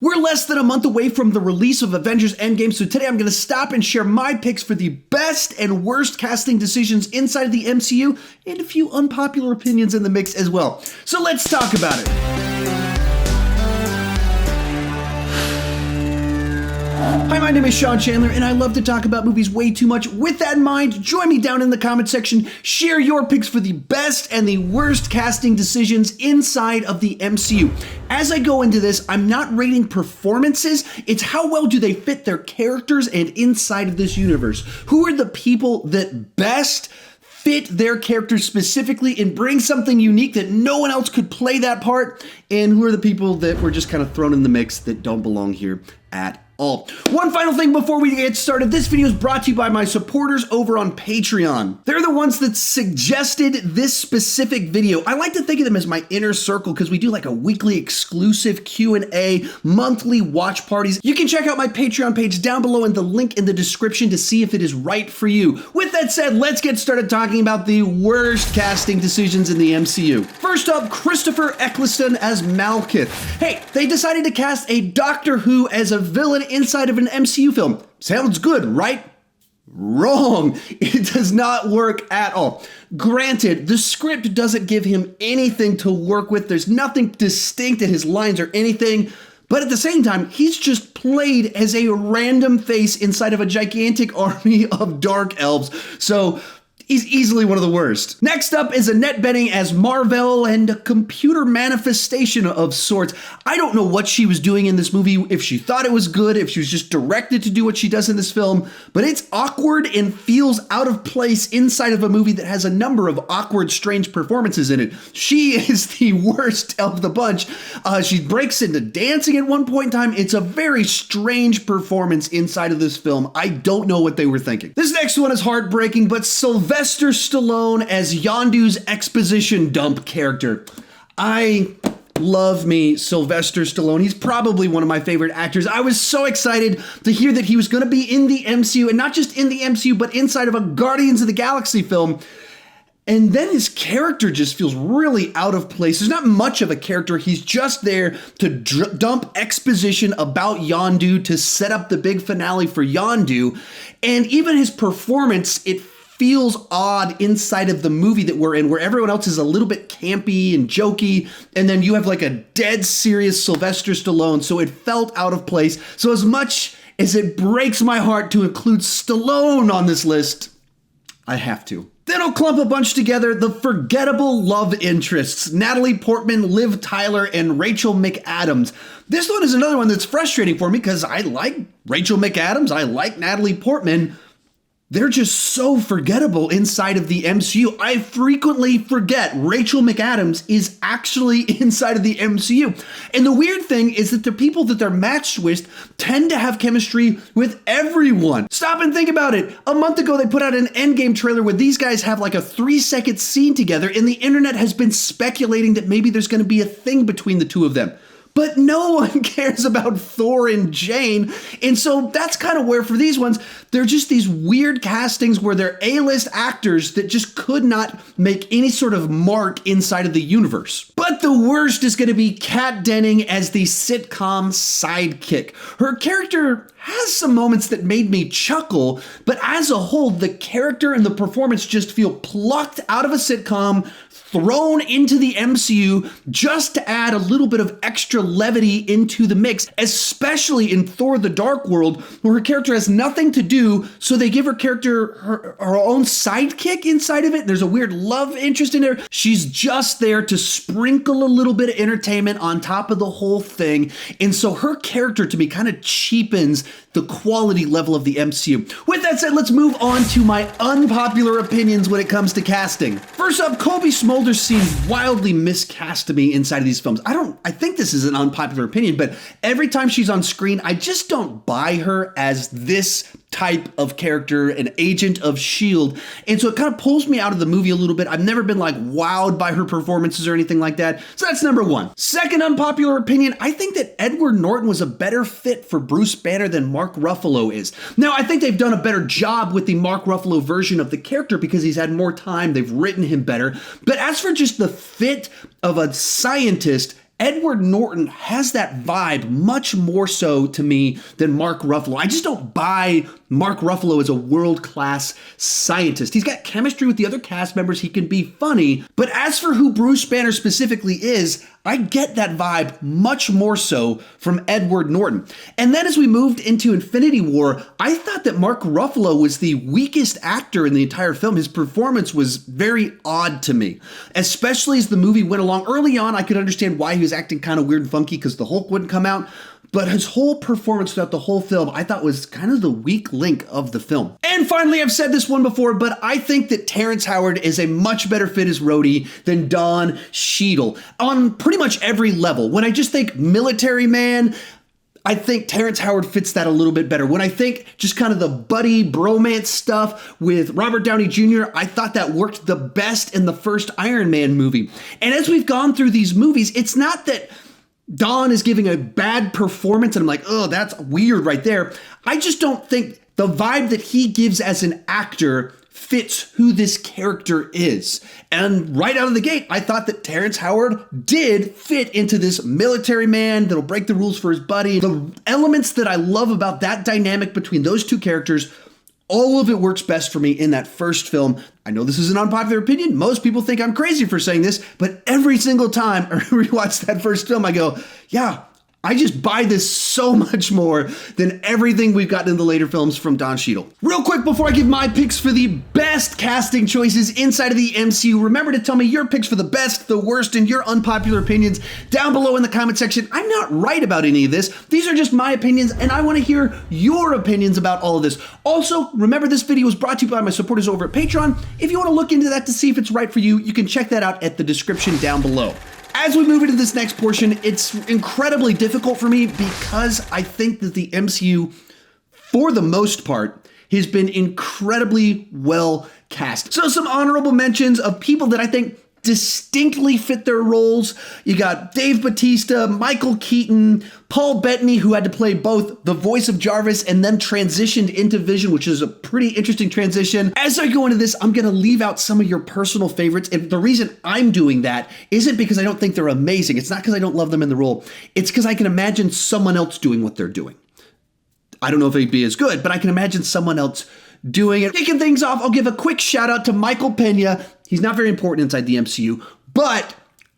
We're less than a month away from the release of Avengers Endgame, so today I'm going to stop and share my picks for the best and worst casting decisions inside of the MCU, and a few unpopular opinions in the mix as well. So let's talk about it. Hi, my name is Sean Chandler, and I love to talk about movies way too much. With that in mind, join me down in the comment section, share your picks for the best and the worst casting decisions inside of the MCU. As I go into this, I'm not rating performances, it's how well do they fit their characters and inside of this universe. Who are the people that best fit their characters specifically and bring something unique that no one else could play that part, and who are the people that were just kind of thrown in the mix that don't belong here at all. One final thing before we get started, this video is brought to you by my supporters over on Patreon. They're the ones that suggested this specific video. I like to think of them as my inner circle because we do like a weekly exclusive Q&A, monthly watch parties. You can check out my Patreon page down below and the link in the description to see if it is right for you. With that said, let's get started talking about the worst casting decisions in the MCU. First up, Christopher Eccleston as Malekith. Hey, they decided to cast a Doctor Who as a villain inside of an MCU film. Sounds good, right? Wrong. It does not work at all. Granted, the script doesn't give him anything to work with. There's nothing distinct in his lines or anything. But at the same time, he's just played as a random face inside of a gigantic army of dark elves. So he's easily one of the worst. Next up is Annette Bening as Mar-Vell, and a computer manifestation of sorts. I don't know what she was doing in this movie, if she thought it was good, if she was just directed to do what she does in this film, but it's awkward and feels out of place inside of a movie that has a number of awkward, strange performances in it. She is the worst of the bunch. She breaks into dancing at one point in time. It's a very strange performance inside of this film. I don't know what they were thinking. This next one is heartbreaking, but Sylvester Stallone as Yondu's exposition dump character. I love me Sylvester Stallone. He's probably one of my favorite actors. I was so excited to hear that he was going to be in the MCU, and not just in the MCU, but inside of a Guardians of the Galaxy film. And then his character just feels really out of place. There's not much of a character. He's just there to dump exposition about Yondu to set up the big finale for Yondu. And even his performance, it feels odd inside of the movie that we're in, where everyone else is a little bit campy and jokey, and then you have like a dead serious Sylvester Stallone, so it felt out of place. So as much as it breaks my heart to include Stallone on this list, I have to. Then I'll clump a bunch together, the forgettable love interests, Natalie Portman, Liv Tyler, and Rachel McAdams. This one is another one that's frustrating for me because I like Rachel McAdams, I like Natalie Portman. They're just so forgettable inside of the MCU. I frequently forget Rachel McAdams is actually inside of the MCU. And the weird thing is that the people that they're matched with tend to have chemistry with everyone. Stop and think about it. A month ago, they put out an Endgame trailer where these guys have like a 3-second scene together, and the internet has been speculating that maybe there's going to be a thing between the two of them. But no one cares about Thor and Jane. And so that's kind of where for these ones, they're just these weird castings where they're A-list actors that just could not make any sort of mark inside of the universe. But the worst is going to be Kat Denning as the sitcom sidekick. Her character has some moments that made me chuckle, but as a whole, the character and the performance just feel plucked out of a sitcom, thrown into the MCU just to add a little bit of extra levity into the mix, especially in Thor the Dark World, where her character has nothing to do, so they give her character her own sidekick inside of it. There's a weird love interest in there. She's just there to sprinkle a little bit of entertainment on top of the whole thing, and so her character to me kind of cheapens the quality level of the MCU. With that said, let's move on to my unpopular opinions when it comes to casting. First up, Cobie Smulders seems wildly miscast to me inside of these films. I think this is an unpopular opinion, but every time she's on screen, I just don't buy her as this type of character, an agent of S.H.I.E.L.D. And so it kind of pulls me out of the movie a little bit. I've never been like wowed by her performances or anything like that. So that's number one. Second unpopular opinion, I think that Edward Norton was a better fit for Bruce Banner than Mark Ruffalo is. Now, I think they've done a better job with the Mark Ruffalo version of the character because he's had more time. They've written him better. But as for just the fit of a scientist, Edward Norton has that vibe much more so to me than Mark Ruffalo. I just don't buy Mark Ruffalo as a world-class scientist. He's got chemistry with the other cast members. He can be funny. But as for who Bruce Banner specifically is, I get that vibe much more so from Edward Norton. And then as we moved into Infinity War, I thought that Mark Ruffalo was the weakest actor in the entire film. His performance was very odd to me, especially as the movie went along. Early on, I could understand why he was acting kind of weird and funky because the Hulk wouldn't come out. But his whole performance throughout the whole film, I thought was kind of the weak link of the film. And finally, I've said this one before, but I think that Terrence Howard is a much better fit as Rhodey than Don Cheadle on pretty much every level. When I just think military man, I think Terrence Howard fits that a little bit better. When I think just kind of the buddy bromance stuff with Robert Downey Jr., I thought that worked the best in the first Iron Man movie. And as we've gone through these movies, it's not that Don is giving a bad performance and I'm like, oh, that's weird right there. I just don't think the vibe that he gives as an actor fits who this character is. And right out of the gate, I thought that Terrence Howard did fit into this military man that'll break the rules for his buddy. The elements that I love about that dynamic between those two characters, all of it works best for me in that first film. I know this is an unpopular opinion. Most people think I'm crazy for saying this, but every single time I rewatch that first film, I go, yeah, I just buy this so much more than everything we've gotten in the later films from Don Cheadle. Real quick, before I give my picks for the best casting choices inside of the MCU, remember to tell me your picks for the best, the worst, and your unpopular opinions down below in the comment section. I'm not right about any of this. These are just my opinions, and I want to hear your opinions about all of this. Also, remember this video was brought to you by my supporters over at Patreon. If you want to look into that to see if it's right for you, you can check that out at the description down below. As we move into this next portion, it's incredibly difficult for me because I think that the MCU, for the most part, has been incredibly well cast. So some honorable mentions of people that I think distinctly fit their roles. You got Dave Bautista, Michael Keaton, Paul Bettany, who had to play both the voice of Jarvis and then transitioned into Vision, which is a pretty interesting transition. As I go into this, I'm going to leave out some of your personal favorites. And the reason I'm doing that isn't because I don't think they're amazing. It's not because I don't love them in the role. It's because I can imagine someone else doing what they're doing. I don't know if it'd be as good, but I can imagine someone else doing it. Kicking things off, I'll give a quick shout out to Michael Pena. He's not very important inside the MCU, but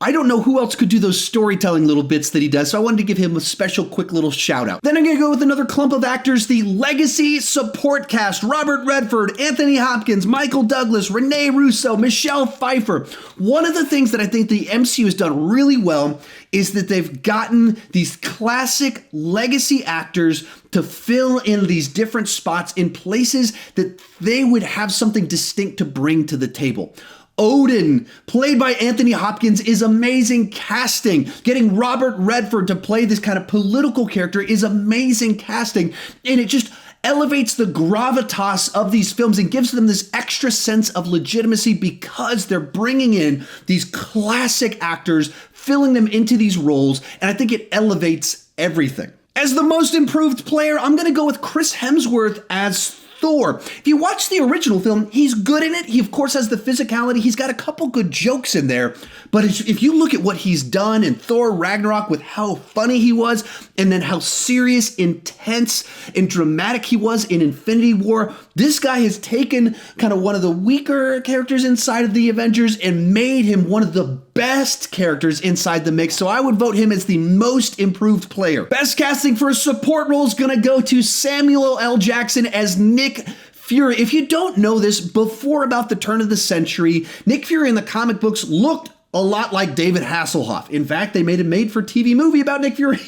I don't know who else could do those storytelling little bits that he does, so I wanted to give him a special quick little shout out. Then I'm going to go with another clump of actors, the legacy support cast: Robert Redford, Anthony Hopkins, Michael Douglas, Rene Russo, Michelle Pfeiffer. One of the things that I think the MCU has done really well is that they've gotten these classic legacy actors to fill in these different spots in places that they would have something distinct to bring to the table. Odin, played by Anthony Hopkins, is amazing casting. Getting Robert Redford to play this kind of political character is amazing casting, and it just elevates the gravitas of these films and gives them this extra sense of legitimacy because they're bringing in these classic actors, filling them into these roles, and I think it elevates everything. As the most improved player, I'm going to go with Chris Hemsworth as Thor. If you watch the original film, he's good in it. He, of course, has the physicality. He's got a couple good jokes in there. But if you look at what he's done in Thor Ragnarok with how funny he was, and then how serious, intense, and dramatic he was in Infinity War, this guy has taken kind of one of the weaker characters inside of the Avengers and made him one of the best characters inside the mix. So I would vote him as the most improved player. Best casting for a support role is going to go to Samuel L. Jackson as Nick Fury. If you don't know this, before about the turn of the century, Nick Fury in the comic books looked a lot like David Hasselhoff. In fact, they made a made-for-TV movie about Nick Fury,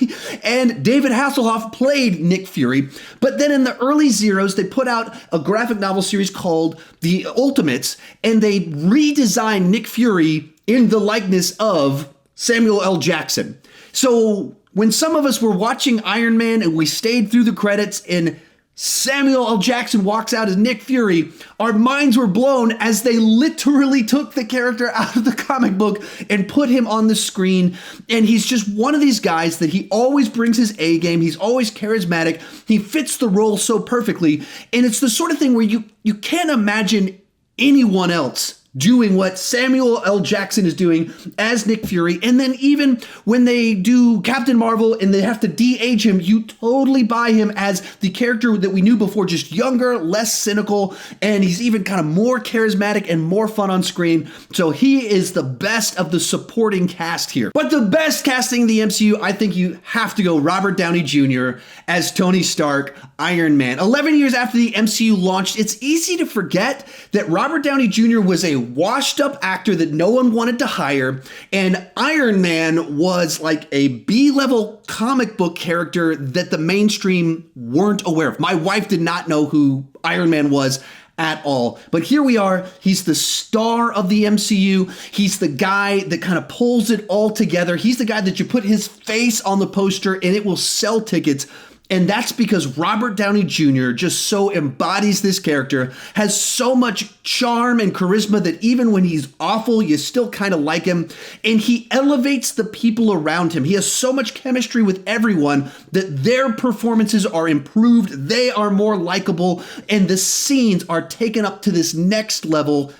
and David Hasselhoff played Nick Fury. But then in the early zeros, they put out a graphic novel series called The Ultimates, and they redesigned Nick Fury in the likeness of Samuel L. Jackson. So when some of us were watching Iron Man and we stayed through the credits and Samuel L. Jackson walks out as Nick Fury, our minds were blown as they literally took the character out of the comic book and put him on the screen. And he's just one of these guys that he always brings his A game. He's always charismatic. He fits the role so perfectly. And it's the sort of thing where you can't imagine anyone else doing what Samuel L. Jackson is doing as Nick Fury. And then even when they do Captain Marvel and they have to de-age him, you totally buy him as the character that we knew before, just younger, less cynical, and he's even kind of more charismatic and more fun on screen. So he is the best of the supporting cast here. But the best casting in the MCU, I think you have to go Robert Downey Jr. as Tony Stark, Iron Man. 11 years after the MCU launched, it's easy to forget that Robert Downey Jr. was a washed up actor that no one wanted to hire, and Iron Man was like a B-level comic book character that the mainstream weren't aware of. My wife did not know who Iron Man was at all. But here we are. He's the star of the MCU. He's the guy that kind of pulls it all together. He's the guy that you put his face on the poster and it will sell tickets. And that's because Robert Downey Jr. just so embodies this character, has so much charm and charisma that even when he's awful, you still kind of like him. And he elevates the people around him. He has so much chemistry with everyone that their performances are improved. They are more likable and the scenes are taken up to this next level.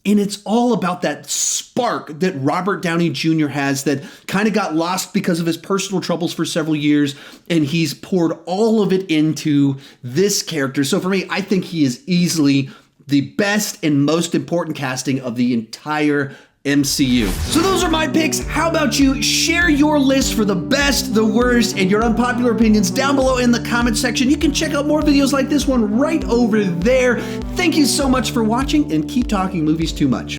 And it's all about that spark that Robert Downey Jr. has that kind of got lost because of his personal troubles for several years. And he's poured all of it into this character. So for me, I think he is easily the best and most important casting of the entire MCU. So those are my picks. How about you? Share your list for the best, the worst, and your unpopular opinions down below in the comment section. You can check out more videos like this one right over there. Thank you so much for watching, and keep talking movies too much.